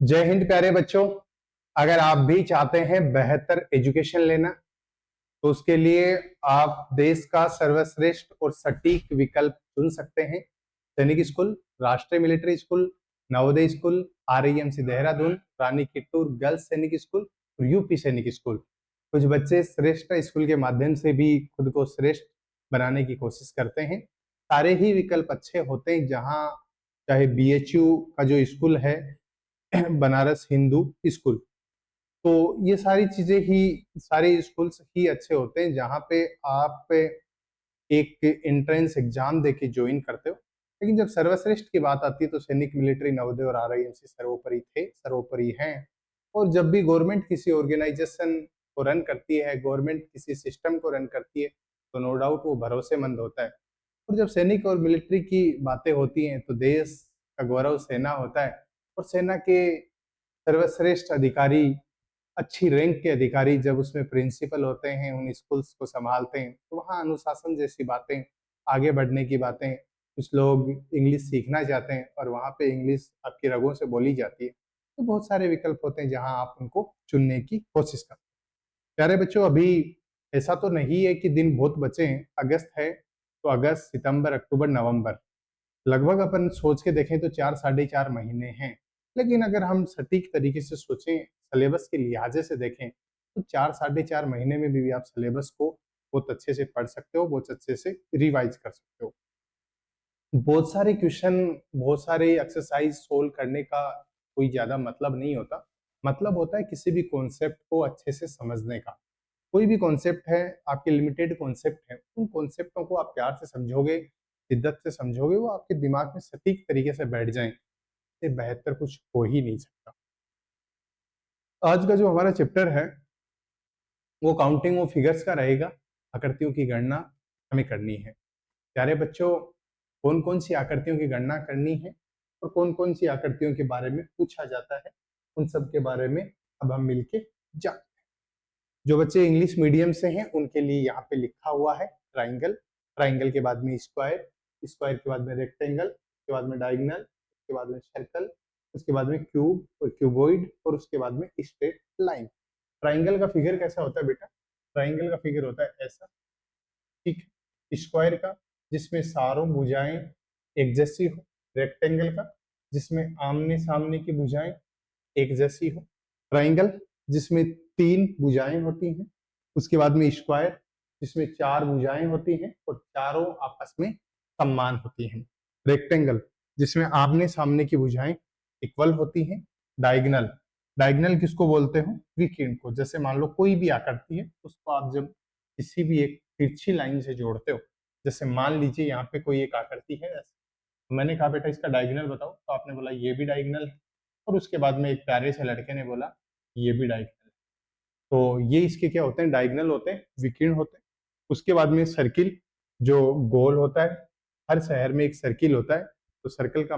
जय हिंद प्यारे बच्चों। अगर आप भी चाहते हैं बेहतर एजुकेशन लेना तो उसके लिए आप देश का सर्वश्रेष्ठ और सटीक विकल्प चुन सकते हैं। सैनिक स्कूल, राष्ट्रीय military school, Navodaya school, RIMC Dehradun, Rani Kittur girls Sainik school और यूपी सैनिक स्कूल। कुछ बच्चे श्रेष्ठ स्कूल के माध्यम से भी खुद को श्रेष्ठ बनाने की कोशिश करते हैं। सारे ही विकल्प अच्छे होते हैं, जहाँ चाहे बीएचयू का जो स्कूल है बनारस हिंदू स्कूल, तो ये सारी चीजें ही, सारे स्कूल्स ही अच्छे होते हैं जहाँ पे आप एक एंट्रेंस एग्जाम देके ज्वाइन करते हो। लेकिन जब सर्वश्रेष्ठ की बात आती है तो सैनिक, मिलिट्री, नवोदय और आरआईएमसी सर्वोपरि थे, सर्वोपरि हैं। और जब भी गवर्नमेंट किसी ऑर्गेनाइजेशन को रन करती है, गवर्नमेंट किसी सिस्टम को रन करती है, तो नो डाउट वो भरोसेमंद होता है। और जब सैनिक और मिलिट्री की बातें होती हैं तो देश का गौरव सेना होता है। और सेना के सर्वश्रेष्ठ अधिकारी, अच्छी रैंक के अधिकारी जब उसमें प्रिंसिपल होते हैं, उन स्कूल्स को संभालते हैं, तो वहाँ अनुशासन जैसी बातें, आगे बढ़ने की बातें, कुछ लोग इंग्लिश सीखना चाहते हैं और वहाँ पे इंग्लिश आपकी रगों से बोली जाती है, तो बहुत सारे विकल्प होते हैं जहाँ आप उनको चुनने की कोशिश करते हैं। प्यारे बच्चों, अभी ऐसा तो नहीं है कि दिन बहुत बचे हैं। अगस्त है तो अगस्त, सितंबर, अक्टूबर, नवंबर, लगभग अपन सोच के देखें तो 4 साढ़े 4 महीने हैं। लेकिन अगर हम सटीक तरीके से सोचें, सिलेबस के लिहाजे से देखें, तो 4 साढ़े 4 महीने में भी आप सिलेबस को बहुत अच्छे से पढ़ सकते हो, बहुत अच्छे से रिवाइज कर सकते हो। बहुत सारे क्वेश्चन, बहुत सारे एक्सरसाइज सोल्व करने का कोई ज्यादा मतलब नहीं होता। मतलब होता है किसी भी कॉन्सेप्ट को अच्छे से समझने का। कोई भी कॉन्सेप्ट है, आपके लिमिटेड कॉन्सेप्ट है, उन कॉन्सेप्टों को आप प्यार से समझोगे, शिद्दत से समझोगे, वो आपके दिमाग में सटीक तरीके से बैठ जाएं, इससे बेहतर कुछ हो ही नहीं सकता। आज का जो हमारा चैप्टर है वो काउंटिंग ऑफ फिगर्स का रहेगा। आकृतियों की गणना हमें करनी है। प्यारे बच्चों, कौन कौन सी आकृतियों की गणना करनी है और कौन कौन सी आकृतियों के बारे में पूछा जाता है, उन सब के बारे में अब हम मिलके जानते हैं। जो बच्चे इंग्लिश मीडियम से हैं उनके लिए यहाँ पे लिखा हुआ है ट्राइंगल, ट्राइंगल के बाद में स्क्वायर, स्क्वायर के बाद में रेक्टेंगल, उसके बाद में डायगोनल, उसके बाद में सर्कल, उसके बाद में क्यूब और क्यूबॉइड, और उसके बाद में स्ट्रेट लाइन। ट्राइंगल का फिगर कैसा होता है बेटा? ट्राइंगल का फिगर होता है ऐसा, ठीक है। स्क्वायर का, जिसमें चारों भुजाएं एक जैसी हो। रेक्टेंगल का, जिसमें आमने सामने की भुजाएं एक जैसी हो। ट्राइंगल, जिसमें 3 भुजाएं होती हैं। उसके बाद में स्क्वायर, जिसमें 4 भुजाएं होती हैं और चारों आपस में समान होती हैं। रेक्टेंगल, जिसमें आमने सामने की भुजाएं इक्वल होती हैं। डायगोनल, डायगोनल किसको बोलते हो? विकीर्ण को। जैसे मान लो कोई भी आकृति है, उसको आप जब किसी भी एक तिरछी लाइन से जोड़ते हो, जैसे मान लीजिए यहाँ पे कोई एक आकृति है ऐसे, मैंने कहा बेटा इसका डायगोनल बताओ, तो आपने बोला ये भी डायगोनल है, और उसके बाद में एक प्यारे से लड़के ने बोला ये भी डायगोनल है। तो ये इसके क्या होते हैं? डायगोनल होते हैं, विकीर्ण होते हैं। उसके बाद में सर्किल, जो गोल होता है। हर शहर में एक सर्किल होता है, तो सर्किल का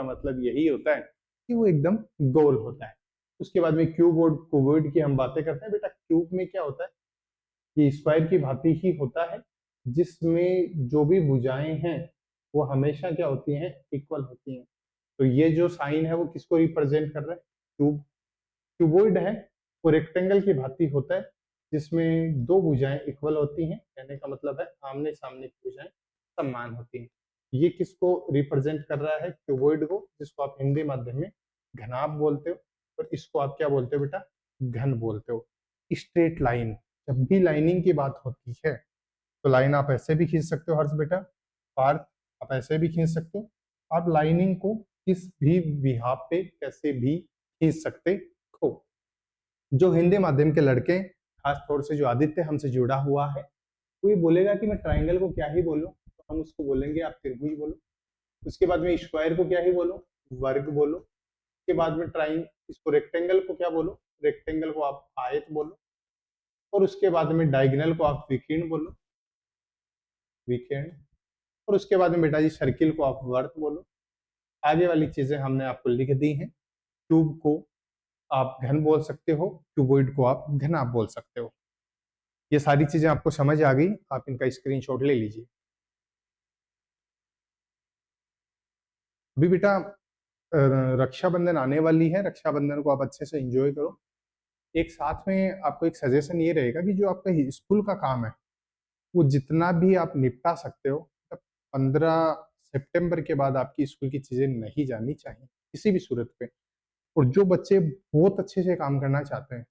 मतलब यही होता है कि वो एकदम गोल होता है। उसके बाद में क्यूब और क्यूबॉइड की हम बातें करते हैं। बेटा क्यूब में क्या होता है? ये स्क्वायर की भांति ही होता है, जिसमें जो भी भुजाएं हैं वो हमेशा क्या होती हैं? इक्वल होती हैं। तो ये जो साइन है वो किसको रिप्रेजेंट कर रहा है? क्यूब। क्यूबॉइड है, वो रेक्टेंगल की भांति होता है, जिसमें 2 भुजाएं इक्वल होती हैं। कहने का मतलब है आमने सामने की भुजाएं समान होती हैं। ये किसको रिप्रेजेंट कर रहा है? क्यूबॉइड को, जिसको आप हिंदी माध्यम में घनाभ बोलते हो, और इसको आप क्या बोलते हो बेटा? घन बोलते हो। स्ट्रेट लाइन, जब भी लाइनिंग की बात होती है तो लाइन आप ऐसे भी खींच सकते हो हर्ष बेटा, पार्थ आप ऐसे भी खींच सकते हो। आप लाइनिंग को किस भी बिहाफ पे कैसे भी खींच सकते हो। जो हिंदी माध्यम के लड़के, खास तौर से जो आदित्य हमसे जुड़ा हुआ है, वो ये बोलेगा कि मैं ट्राइंगल को क्या ही बोलूं, तो हम उसको बोलेंगे आप त्रिभुज बोलो। उसके बाद में स्क्वायर को क्या ही बोलो? वर्ग बोलो। उसके बाद में इसको रेक्टेंगल को क्या बोलो? रेक्टेंगल को आप आयत बोलो। और उसके बाद में डायगोनल को आप विकीर्ण बोलो, विकीर्ण। और उसके बाद में बेटा जी सर्किल को आप वर्त बोलो। आगे वाली चीजें हमने आपको लिख दी हैं। क्यूब को आप घन बोल सकते हो, क्यूबॉइड को आप घनाभ बोल सकते हो। ये सारी चीजें आपको समझ आ गई, आप इनका स्क्रीनशॉट ले लीजिए। अभी बेटा रक्षाबंधन आने वाली है, रक्षाबंधन को आप अच्छे से एंजॉय करो। एक साथ में आपको एक सजेशन ये रहेगा कि जो आपका स्कूल का काम है वो जितना भी आप निपटा सकते हो, 15 सितंबर के बाद आपकी स्कूल की चीजें नहीं जानी चाहिए किसी भी सूरत पे। और जो बच्चे बहुत अच्छे से काम करना चाहते हैं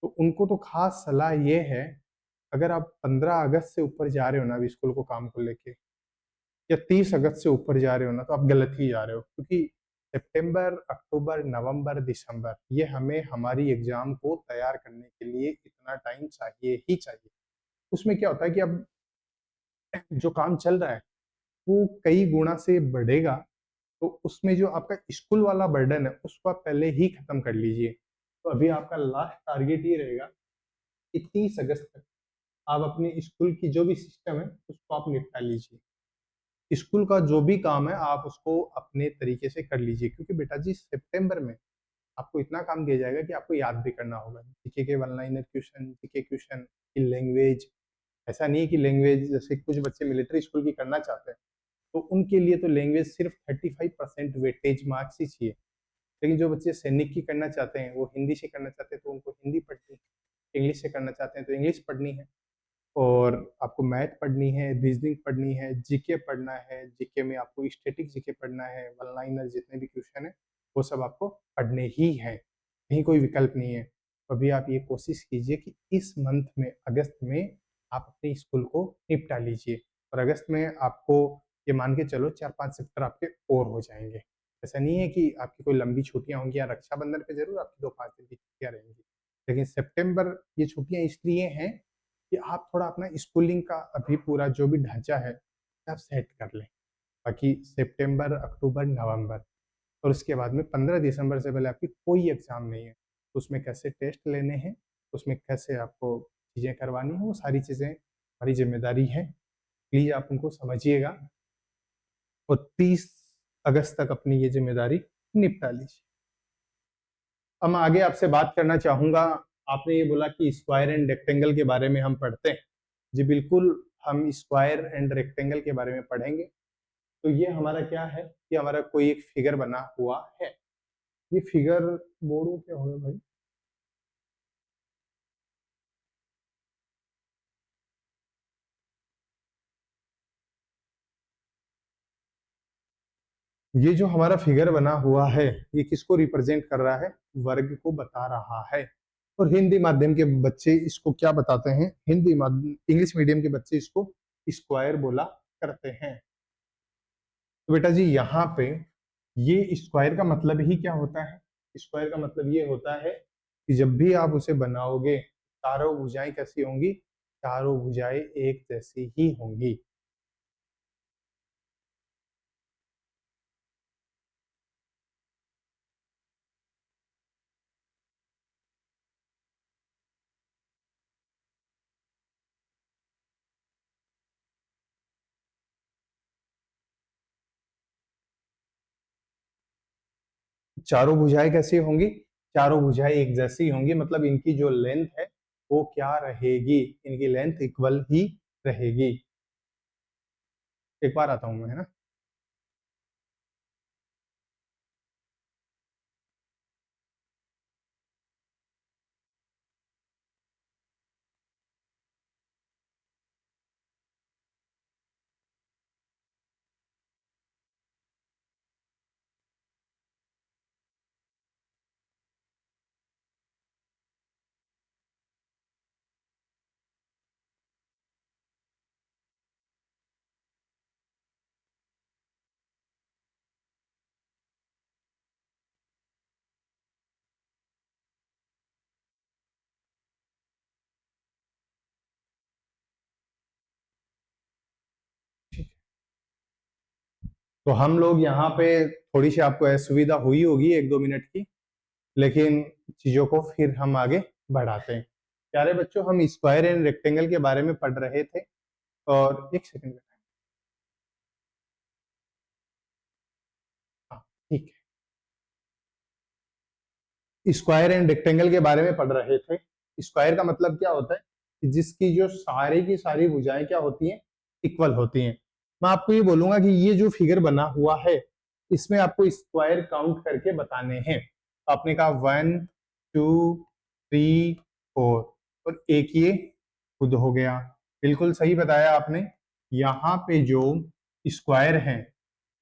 तो उनको तो खास सलाह ये है, अगर आप 15 अगस्त से ऊपर जा रहे हो ना अभी स्कूल को काम को लेके, या 30 अगस्त से ऊपर जा रहे हो ना, तो आप गलत ही जा रहे हो, क्योंकि सितंबर, अक्टूबर, नवंबर, दिसंबर ये हमें हमारी एग्जाम को तैयार करने के लिए इतना टाइम चाहिए ही चाहिए। उसमें क्या होता है कि अब जो काम चल रहा है वो कई गुना से बढ़ेगा, तो उसमें जो आपका स्कूल वाला बर्डन है उसको आप पहले ही खत्म कर लीजिए। तो अभी आपका लास्ट टारगेट ये रहेगा कि 30 अगस्त तक आप अपने स्कूल की जो भी सिस्टम है उसको आप निपटा लीजिए। स्कूल का जो भी काम है आप उसको अपने तरीके से कर लीजिए, क्योंकि बेटा जी सितंबर में आपको इतना काम दिया जाएगा कि आपको याद भी करना होगा। जीके के one liner question, GK question की लैंग्वेज, ऐसा नहीं है कि लैंग्वेज जैसे कुछ बच्चे मिलिट्री स्कूल की करना चाहते हैं तो उनके लिए तो लैंग्वेज सिर्फ 35% वेटेज मार्क्स ही चाहिए। लेकिन जो बच्चे सैनिक की करना चाहते हैं वो हिंदी से करना चाहते हैं तो उनको हिंदी पढ़नी है, इंग्लिश से करना चाहते हैं तो इंग्लिश पढ़नी है, और आपको मैथ पढ़नी है, रीजनिंग पढ़नी है, जीके पढ़ना है, जीके में आपको स्टैटिक जीके पढ़ना है, वन लाइनर जितने भी क्वेश्चन है वो सब आपको पढ़ने ही है, कहीं कोई विकल्प नहीं है। तो अभी आप ये कोशिश कीजिए कि इस मंथ में, अगस्त में, आप अपने स्कूल को निपटा लीजिए। और अगस्त में आपको ये मान के चलो 4-5 चैप्टर आपके और हो जाएंगे। ऐसा नहीं है कि आपकी कोई लंबी छुट्टियां होंगी, या रक्षाबंधन पे जरूर आपकी 2-5 दिन की छुट्टियां रहेंगी, लेकिन सितंबर ये छुट्टियां इसलिए हैं कि आप थोड़ा अपना स्कूलिंग का अभी पूरा जो भी ढांचा है आप सेट कर लें। बाकी सितंबर, अक्टूबर, नवंबर और उसके बाद में 15 दिसंबर से पहले आपकी कोई एग्जाम नहीं है, तो उसमें कैसे टेस्ट लेने हैं, उसमें कैसे आपको चीज़ें करवानी है, वो सारी चीज़ें हमारी जिम्मेदारी है। प्लीज़ आप उनको समझिएगा और 30 अगस्त तक अपनी ये जिम्मेदारी निपटा लीजिए। अब मैं आगे आपसे बात करना चाहूँगा, आपने ये बोला कि स्क्वायर एंड रेक्टेंगल के बारे में हम पढ़ते हैं। जी बिल्कुल, हम स्क्वायर एंड रेक्टेंगल के बारे में पढ़ेंगे। तो ये हमारा क्या है कि हमारा कोई एक फिगर बना हुआ है। ये फिगर बोर्ड में क्या होगा भाई? ये जो हमारा फिगर बना हुआ है ये किसको रिप्रेजेंट कर रहा है? वर्ग को बता रहा है। और हिंदी माध्यम के बच्चे इसको क्या बताते हैं? हिंदी माध्यम, इंग्लिश मीडियम के बच्चे इसको स्क्वायर बोला करते हैं। तो बेटा जी यहाँ पे ये स्क्वायर का मतलब ही क्या होता है? स्क्वायर का मतलब ये होता है कि जब भी आप उसे बनाओगे चारों भुजाएं कैसी होंगी? चारों भुजाएं एक जैसी ही होंगी। चारों भुजाएं कैसी होंगी? चारों भुजाएं एक जैसी होंगी, मतलब इनकी जो लेंथ है वो क्या रहेगी? इनकी लेंथ इक्वल ही रहेगी। एक बार आता हूं मैं, है ना। तो हम लोग यहाँ पे थोड़ी सी आपको असुविधा हुई होगी 1-2 मिनट की, लेकिन चीजों को फिर हम आगे बढ़ाते हैं। प्यारे बच्चों, हम स्क्वायर एंड रेक्टेंगल के बारे में पढ़ रहे थे, और एक सेकंड, हाँ ठीक है, स्क्वायर एंड रेक्टेंगल के बारे में पढ़ रहे थे। स्क्वायर का मतलब क्या होता है कि जिसकी जो सारी की सारी भुजाएं क्या होती हैं? इक्वल होती हैं। मैं आपको ये बोलूंगा कि ये जो फिगर बना हुआ है इसमें आपको स्क्वायर काउंट करके बताने हैं। आपने कहा 1 2 3 4 और एक ये खुद हो गया। बिल्कुल सही बताया आपने। यहाँ पे जो स्क्वायर है,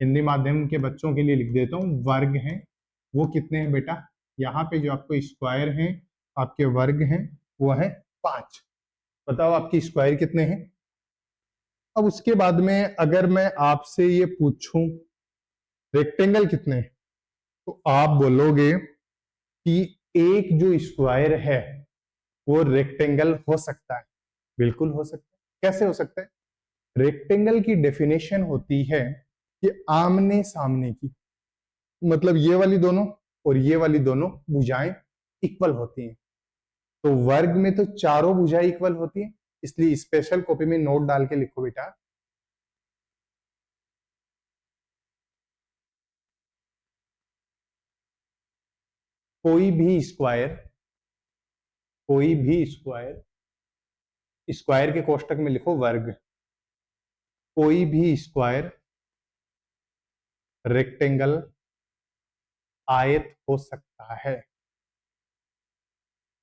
हिंदी माध्यम के बच्चों के लिए लिख देता हूँ, वर्ग हैं, वो कितने हैं बेटा? यहाँ पे जो आपको स्क्वायर हैं, आपके वर्ग हैं, वो है 5। बताओ आपकी स्क्वायर कितने हैं? अब उसके बाद में अगर मैं आपसे ये पूछूं रेक्टेंगल कितने हैं, तो आप बोलोगे कि एक जो स्क्वायर है वो रेक्टेंगल हो सकता है। बिल्कुल हो सकता है। कैसे हो सकता है? रेक्टेंगल की डेफिनेशन होती है कि आमने सामने की, मतलब ये वाली दोनों और ये वाली दोनों भुजाएं इक्वल होती हैं। तो वर्ग में तो चारों भुजाएं इक्वल होती हैं, इसलिए स्पेशल कॉपी में नोट डाल के लिखो बेटा, कोई भी स्क्वायर, कोई भी स्क्वायर, स्क्वायर के कोष्टक में लिखो वर्ग, कोई भी स्क्वायर रेक्टेंगल आयत हो सकता है।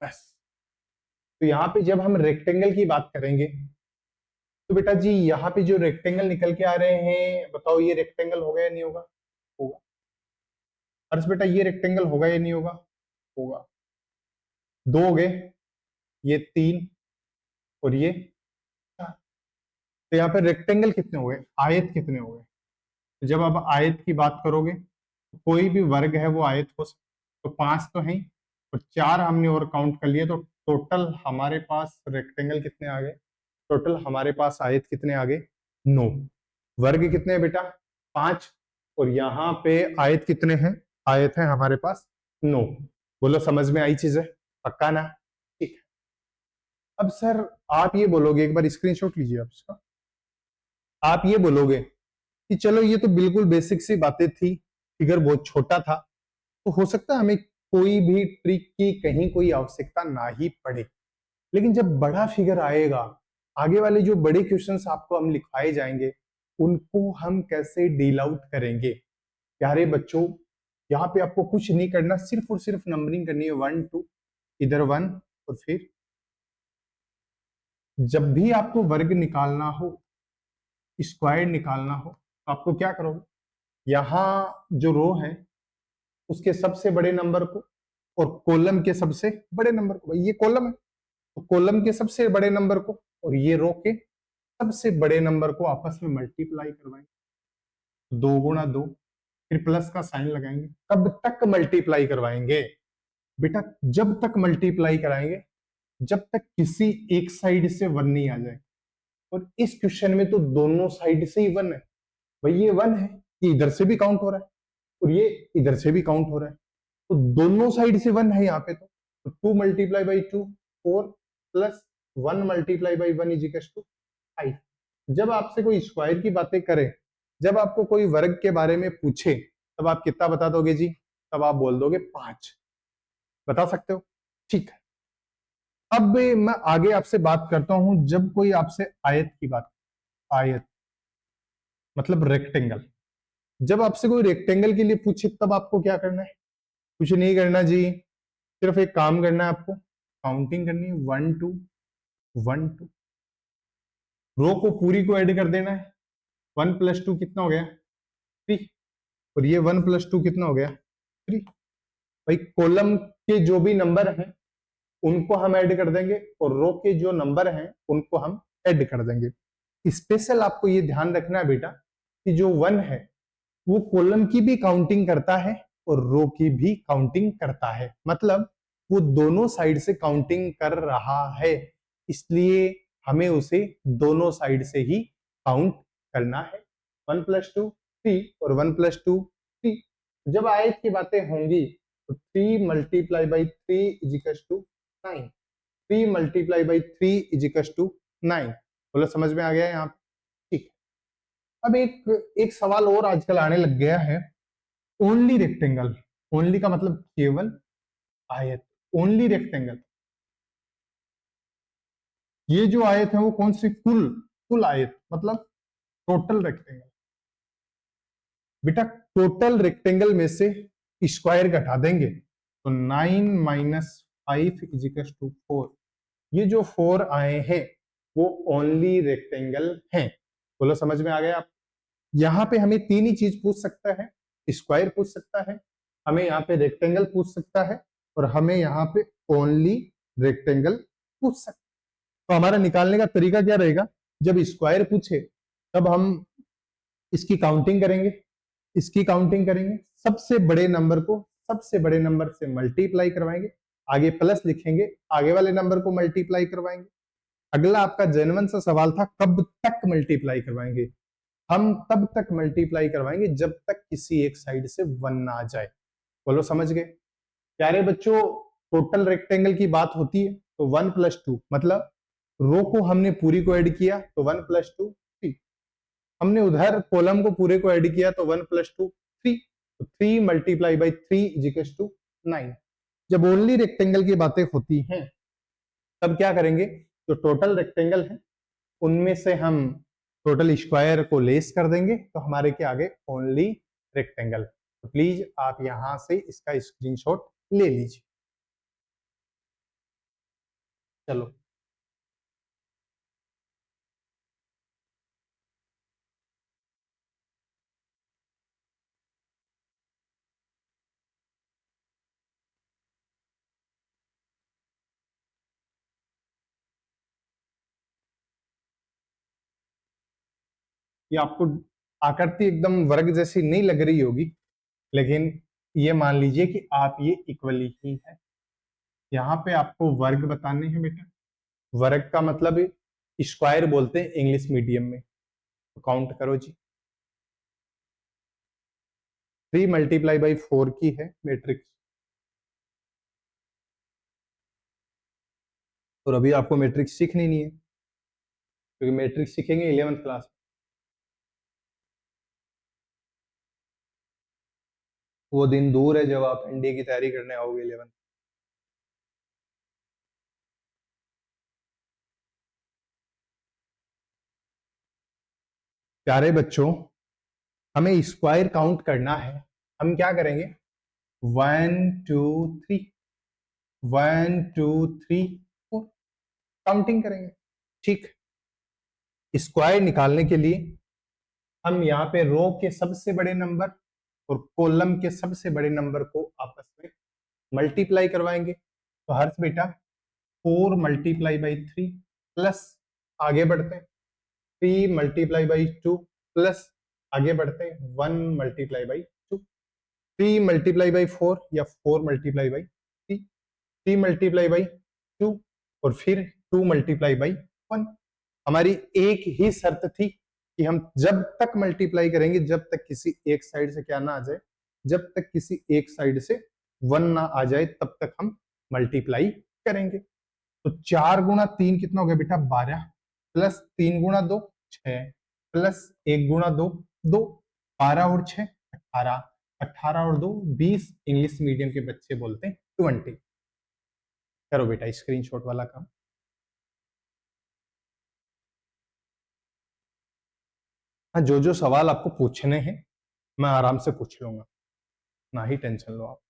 बस। तो यहां पे जब हम रेक्टेंगल की बात करेंगे तो बेटा जी यहाँ पे जो रेक्टेंगल निकल के आ रहे हैं, बताओ ये रेक्टेंगल होगा या नहीं होगा? होगा। अर्स बेटा ये रेक्टेंगल होगा या नहीं होगा? होगा। दो हो गए, ये 3 और ये 4। तो यहाँ पे रेक्टेंगल कितने हो गए? आयत कितने हो गए? तो जब आप आयत की बात करोगे तो कोई भी वर्ग है वो आयत हो सकता। तो 5 तो है और 4 हमने और काउंट कर लिए, तो टोटल हमारे पास रेक्टेंगल कितने आ गए? टोटल हमारे पास आयत कितने आ गए? 9। वर्ग कितने हैं बेटा? 5। और यहाँ पे आयत कितने हैं? आयत है हमारे पास 9। बोलो समझ में आई चीजें? पक्का ना? ठीक है। अब सर आप ये बोलोगे, एक बार स्क्रीनशॉट लीजिए आप इसका। आप ये बोलोगे कि चलो ये तो बिल्कुल बेसिक सी बातें थी, फिगर बहुत छोटा था, तो हो सकता है हमें कोई भी ट्रिक की कहीं कोई आवश्यकता ना ही पड़े। लेकिन जब बड़ा फिगर आएगा, आगे वाले जो बड़े क्वेश्चंस आपको हम लिखवाए जाएंगे, उनको हम कैसे डील आउट करेंगे? प्यारे बच्चों, यहाँ पे आपको कुछ नहीं करना, सिर्फ और सिर्फ नंबरिंग करनी है 1 2, इधर 1 और फिर जब भी आपको वर्ग निकालना हो, स्क्वायर निकालना हो, तो आपको क्या करोगे? यहाँ जो रो है उसके सबसे बड़े नंबर को और कॉलम के सबसे बड़े नंबर को, भाई ये कॉलम है तो कॉलम के सबसे बड़े नंबर को और ये रो के सबसे बड़े नंबर को आपस में मल्टीप्लाई करवाएंगे। 2 गुणा 2, फिर प्लस का साइन लगाएंगे। कब तक मल्टीप्लाई करवाएंगे? बेटा जब तक मल्टीप्लाई कराएंगे जब तक किसी एक साइड से 1 नहीं आ जाए। और इस क्वेश्चन में तो दोनों साइड से ही 1 है। भाई ये 1 है, ये इधर से भी काउंट हो रहा है और ये इधर से भी काउंट हो रहा है, तो दोनों साइड से 1 है यहाँ पे। तो 2 multiply by 2 4 plus 1 multiply by 1 is equal to 5। जब आपसे कोई स्क्वायर की बातें करे, जब आपको कोई वर्ग के बारे में पूछे, तब आप कितना बता दोगे जी? तब आप बोल दोगे 5। बता सकते हो? ठीक है। अब मैं आगे आपसे बात करता हूं, जब कोई आपसे आयत की बात, आयत मतलब रेक्टेंगल, जब आपसे कोई रेक्टेंगल के लिए पूछे तब आपको क्या करना है? कुछ नहीं करना जी, सिर्फ एक काम करना है आपको, काउंटिंग करनी है 1 2 1 2, रो को पूरी को ऐड कर देना है। 1 + 2 कितना हो गया? 3। और ये 1 + 2 कितना हो गया? 3। भाई कॉलम के जो भी नंबर हैं उनको हम ऐड कर देंगे और रो के जो नंबर हैं उनको हम ऐड कर देंगे। स्पेशल आपको ये ध्यान रखना है बेटा कि जो 1 है वो कॉलम की भी काउंटिंग करता है और रो की भी काउंटिंग करता है, मतलब वो दोनों साइड से काउंटिंग कर रहा है, इसलिए हमें उसे दोनों साइड से ही काउंट करना है। 1 + 2 3 और 1 + 2 3। जब आयत की बातें होंगी तो 3 multiply by 3 is equal to 9। 3 multiply by 3 is equal to 9। बोलो समझ में आ गया यहाँ? ठीक। अब एक एक सवाल और आजकल आने लग गया है, ओनली रेक्टेंगल। ओनली का मतलब केवल आयत, ओनली रेक्टेंगल। ये जो आयत है वो कौन सी? कुल, कुल आयत मतलब टोटल रेक्टेंगल। बेटा टोटल रेक्टेंगल में से स्क्वायर घटा देंगे तो 9 माइनस 5 इज इक्वल टू 4। ये जो 4 आए हैं वो ओनली रेक्टेंगल हैं। बोलो समझ में आ गया आप? यहाँ पे हमें तीन ही चीज पूछ सकता है, स्क्वायर पूछ सकता है, हमें यहाँ पे रेक्टेंगल पूछ सकता है, और हमें यहाँ पे ओनली रेक्टेंगल पूछ सकता है। तो हमारा निकालने का तरीका क्या रहेगा? जब स्क्वायर पूछे तब हम इसकी काउंटिंग करेंगे, इसकी काउंटिंग करेंगे, सबसे बड़े नंबर को सबसे बड़े नंबर से मल्टीप्लाई करवाएंगे, आगे प्लस लिखेंगे, आगे वाले नंबर को मल्टीप्लाई करवाएंगे। अगला आपका जेन्युइन सा सवाल था कब तक मल्टीप्लाई करवाएंगे? हम तब तक मल्टीप्लाई करवाएंगे जब तक किसी एक साइड से 1 ना आ जाए। बोलो समझ गए? प्यारे बच्चों, टोटल रेक्टेंगल की बात होती है तो 1 प्लस 2, मतलब रो को हमने पूरी को ऐड किया तो 1 प्लस 2 3, हमने उधर कॉलम को पूरे को ऐड किया तो 1 प्लस 2 3, तो 3 multiply by 3 is equal to 9। जब ओनली रेक्टेंगल की बातें होती हैं तब क्या करेंगे? जो टोटल रेक्टेंगल है उनमें से हम टोटल स्क्वायर को लेस कर देंगे तो हमारे के आगे ओनली रेक्टेंगल। तो प्लीज आप यहां से इसका स्क्रीनशॉट ले लीजिए। चलो ये आपको आकृति एकदम वर्ग जैसी नहीं लग रही होगी, लेकिन ये मान लीजिए कि आप ये इक्वली ही है। यहाँ पे आपको वर्ग बताने हैं बेटा। वर्ग का मतलब स्क्वायर बोलते हैं इंग्लिश मीडियम में। तो काउंट करो जी। 3 मल्टीप्लाई बाई 4 की है मैट्रिक्स, और अभी आपको मैट्रिक्स सीखनी नहीं है क्योंकि मैट्रिक्स सीखेंगे 11th क्लास। वो दिन दूर है जब आप एनडीए की तैयारी करने आओगे 11th। प्यारे बच्चों, हमें स्क्वायर काउंट करना है। हम क्या करेंगे? 1 2 3, 1 2 3 4 काउंटिंग करेंगे। ठीक, स्क्वायर निकालने के लिए हम यहाँ पे रो के सबसे बड़े नंबर और कॉलम के सबसे बड़े नंबर को आपस में मल्टीप्लाई करवाएंगे। तो हर्ष बेटा 4 मल्टीप्लाई बाई 3 प्लस, आगे बढ़ते हैं 3 मल्टीप्लाई बाई 2 प्लस, आगे बढ़ते हैं 1 मल्टीप्लाई बाई 2, 3 मल्टीप्लाई बाई 4 या 4 मल्टीप्लाई बाई 3, 3 मल्टीप्लाई बाई 2 और फिर 2 मल्टीप्लाई बाई 1। हमारी एक ही शर्त थी कि हम जब तक मल्टीप्लाई करेंगे जब तक किसी एक साइड से क्या ना आ जाए, जब तक किसी एक साइड से 1 ना आ जाए तब तक हम मल्टीप्लाई करेंगे। तो 4 गुणा 3 कितना हो गया बेटा? 12 प्लस 3 गुणा 2 6 प्लस 1 गुणा 2 2, 12 और 6 18, 18 और 2 20, इंग्लिश मीडियम के बच्चे बोलते हैं 20। करो बेटा स्क्रीनशॉट वाला काम। हाँ, जो जो सवाल आपको पूछने हैं मैं आराम से पूछ लूंगा, ना ही टेंशन लो आप।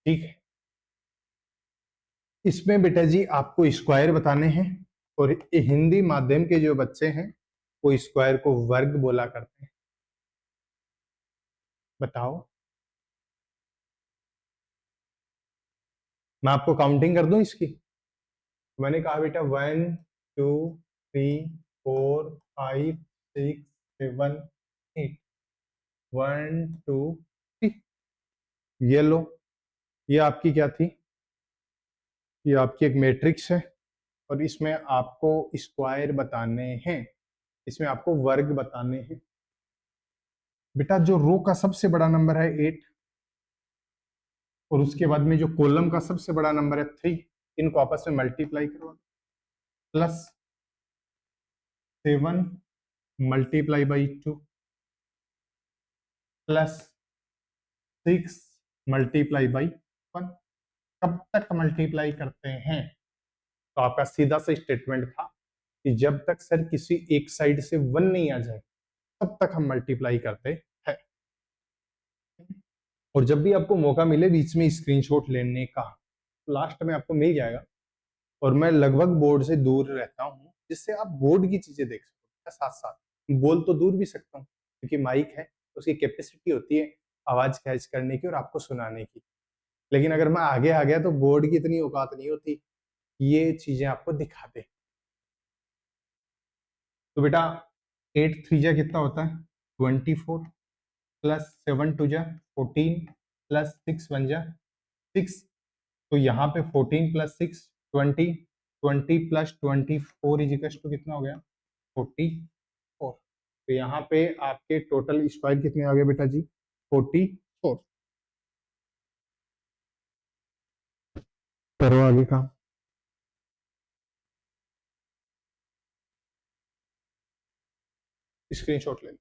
ठीक है, इसमें बेटा जी आपको स्क्वायर बताने हैं, और हिंदी माध्यम के जो बच्चे हैं वो स्क्वायर को वर्ग बोला करते हैं। बताओ, मैं आपको काउंटिंग कर दूं इसकी? मैंने कहा बेटा 1 2 3 4 5 6 7 8, 1 2 3। ये लो, ये आपकी क्या थी? ये आपकी एक मैट्रिक्स है और इसमें आपको स्क्वायर बताने हैं। इसमें आपको वर्ग बताने हैं। बेटा जो रो का सबसे बड़ा नंबर है 8 और उसके बाद में जो कॉलम का सबसे बड़ा नंबर है 3, इनको आपस में मल्टीप्लाई करो। Plus 7 multiply by 2 plus 6 multiply by 1। कब तक मल्टीप्लाई करते हैं? तो आपका सीधा सा स्टेटमेंट था कि जब तक सर किसी एक साइड से 1 नहीं आ जाए तब तक हम मल्टीप्लाई करते हैं। और जब भी आपको मौका मिले बीच में स्क्रीनशॉट लेने का, लास्ट में आपको मिल जाएगा। और मैं लगभग बोर्ड से दूर रहता हूँ जिससे आप बोर्ड की चीजें देख सको। साथ साथ बोल तो दूर भी सकता हूँ क्योंकि माइक है, उसकी कैपेसिटी होती है आवाज कैच करने की और आपको सुनाने की। लेकिन अगर मैं आगे आ गया तो बोर्ड की इतनी औकात नहीं होती ये चीजें आपको दिखा दे। तो बेटा 8 3 जा कितना होता है 24 प्लस 7 2 जा 14 प्लस 6 1 जा 6। तो यहाँ पे 14 plus 6 20 20 plus 24 is equal to कितना हो गया 44। तो यहाँ पे आपके टोटल स्क्वायर कितने आ गए बेटा जी 44। करो आगे काम। स्क्रीनशॉट ले लो।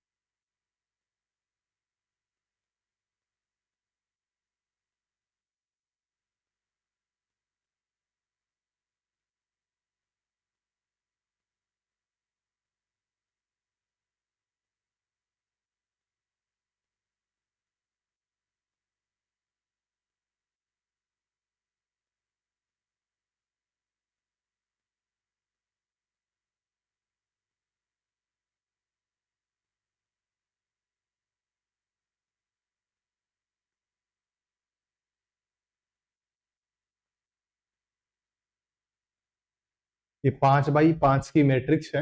ये 5 बाई 5 की मैट्रिक्स है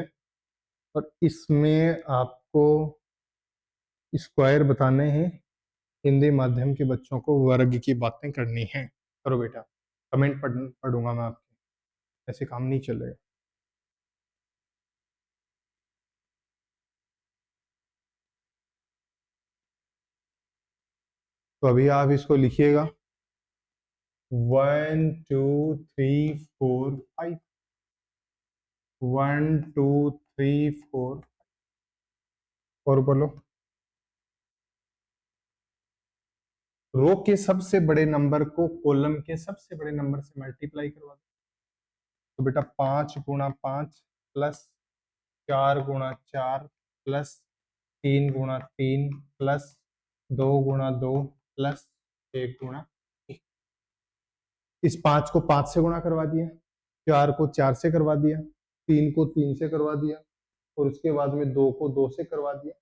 और इसमें आपको स्क्वायर बताने हैं। हिंदी माध्यम के बच्चों को वर्ग की बातें करनी है। करो बेटा, कमेंट पढ़ूंगा मैं आपके, ऐसे काम नहीं चलेगा। तो अभी आप इसको लिखिएगा 1 2 3 4 5 1 2 3 4 और बोलो। रो के सबसे बड़े नंबर को कॉलम के सबसे बड़े नंबर से मल्टीप्लाई करवा दो। तो बेटा 5 गुणा 5 प्लस 4 गुणा 4 प्लस 3 गुणा 3 प्लस 2 गुणा 2 प्लस 1 गुणा 1। इस 5 को 5 से गुणा करवा दिया, 4 को 4 से करवा दिया, 3 को 3 से करवा दिया और उसके बाद में 2 को 2 से करवा दिया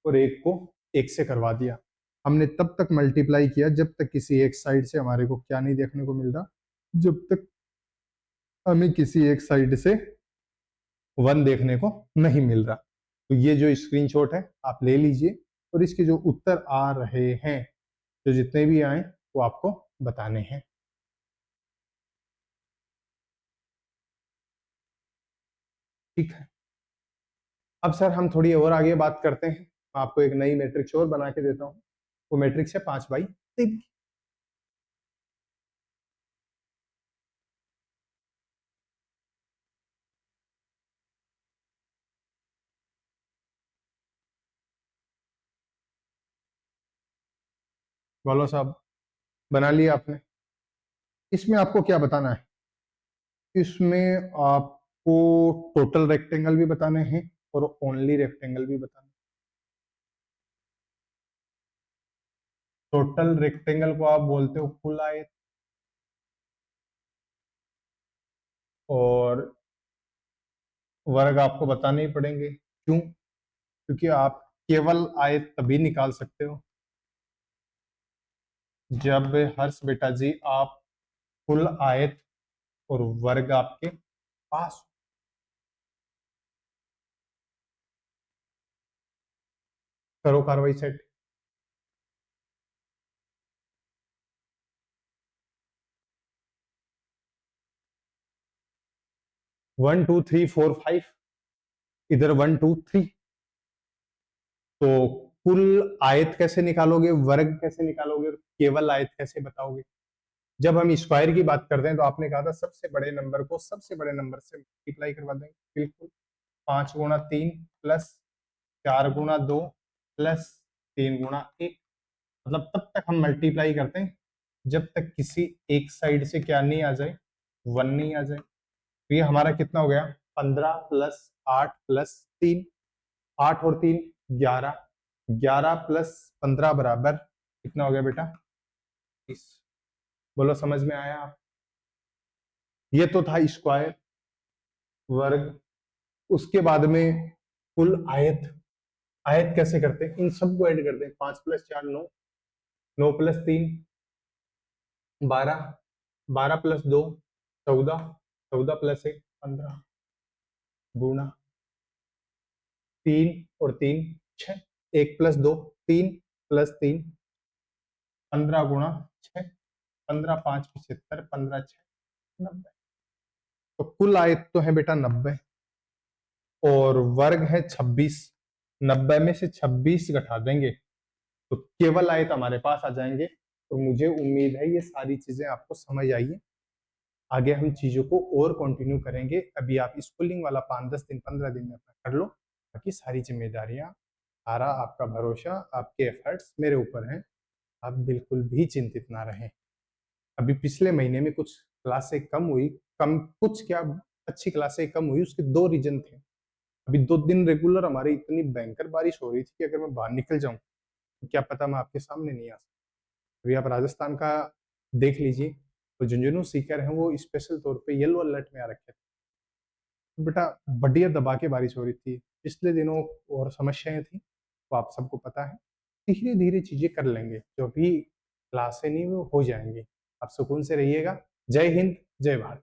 और 1 को 1 से करवा दिया। हमने तब तक मल्टीप्लाई किया जब तक किसी एक साइड से हमारे को क्या नहीं देखने को मिल रहा, जब तक हमें किसी एक साइड से 1 देखने को नहीं मिल रहा। तो ये जो स्क्रीनशॉट है आप ले लीजिए और इसके जो उत्तर आ रहे हैं जो जितने भी आए वो आपको बताने हैं। ठीक है, अब सर हम थोड़ी और आगे बात करते हैं। आपको एक नई मैट्रिक्स और बना के देता हूं। वो मैट्रिक्स है 5 बाई 3। 'बोलो साहब, बना लिया आपने? इसमें आपको क्या बताना है? इसमें आपको टोटल रेक्टेंगल भी बताने हैं और ओनली रेक्टेंगल भी बताने हैं। टोटल रेक्टेंगल को आप बोलते हो कुल आयत, और वर्ग आपको बताने ही पड़ेंगे। क्यों? क्योंकि आप केवल आयत तभी निकाल सकते हो जब हर्ष बेटा जी आप कुल आयत और वर्ग आपके पास हो। करो कार्रवाई सेट। 1 2 3 4 5 इधर 1 2 3। तो कुल आयत कैसे निकालोगे, वर्ग कैसे निकालोगे, और केवल आयत कैसे बताओगे? जब हम स्क्वायर की बात करते हैं तो आपने कहा था सबसे बड़े नंबर को सबसे बड़े नंबर से मल्टीप्लाई करवा देंगे। बिल्कुल, 5 गुणा 3 प्लस 4 गुणा 2 प्लस 3 गुणा 1। मतलब तब तक हम मल्टीप्लाई करते हैं जब तक किसी एक साइड से क्या नहीं आ जाए, 1 नहीं आ जाए। तो ये हमारा कितना हो गया, 15 प्लस 8 प्लस 3, 8 और 3 11, 11 प्लस 15 बराबर कितना हो गया बेटा, 30। बोलो समझ में आया आप? ये तो था स्क्वायर, वर्ग। उसके बाद में कुल आयत। आयत कैसे करते हैं, इन सबको ऐड करते हैं। 5 प्लस 4 9, 9 प्लस 3 12, 12 प्लस 2 14, 14 प्लस 1 15, गुणा 3 और 3 6, 1 प्लस 2 3 प्लस 3 15 गुणा 6, 15 5 75, 15 6 90। तो कुल आयत तो है बेटा 90 और वर्ग है 26। 90 में से 26 घटा देंगे तो केवल आयत हमारे पास आ जाएंगे। तो मुझे उम्मीद है ये सारी चीजें आपको समझ आई है। आगे हम चीजों को और कंटिन्यू करेंगे। अभी आप स्कूलिंग वाला 5-10 दिन 15 दिन में अपना कर लो, बाकी सारी जिम्मेदारियां, सारा आपका भरोसा, आपके एफर्ट्स मेरे ऊपर हैं। आप बिल्कुल भी चिंतित ना रहें। अभी पिछले महीने में कुछ क्लासें कम हुई, कम कुछ क्या, अच्छी क्लासें कम हुई, उसके 2 रीजन थे। अभी 2 दिन रेगुलर हमारी इतनी भयंकर बारिश हो रही थी कि अगर मैं बाहर निकल जाऊं तो क्या पता मैं आपके सामने नहीं आ सकता। अभी आप राजस्थान का देख लीजिए, तो झुंझुनू सीकर हैं वो स्पेशल तौर पे येलो अलर्ट में आ रखे थे। तो बेटा बढ़िया दबा के बारिश हो रही थी पिछले दिनों, और समस्याएं थी तो आप सबको पता है। धीरे धीरे चीजें कर लेंगे, जो भी क्लासें नहीं वो हो जाएंगी। आप सुकून से रहिएगा। जय हिंद, जय भारत।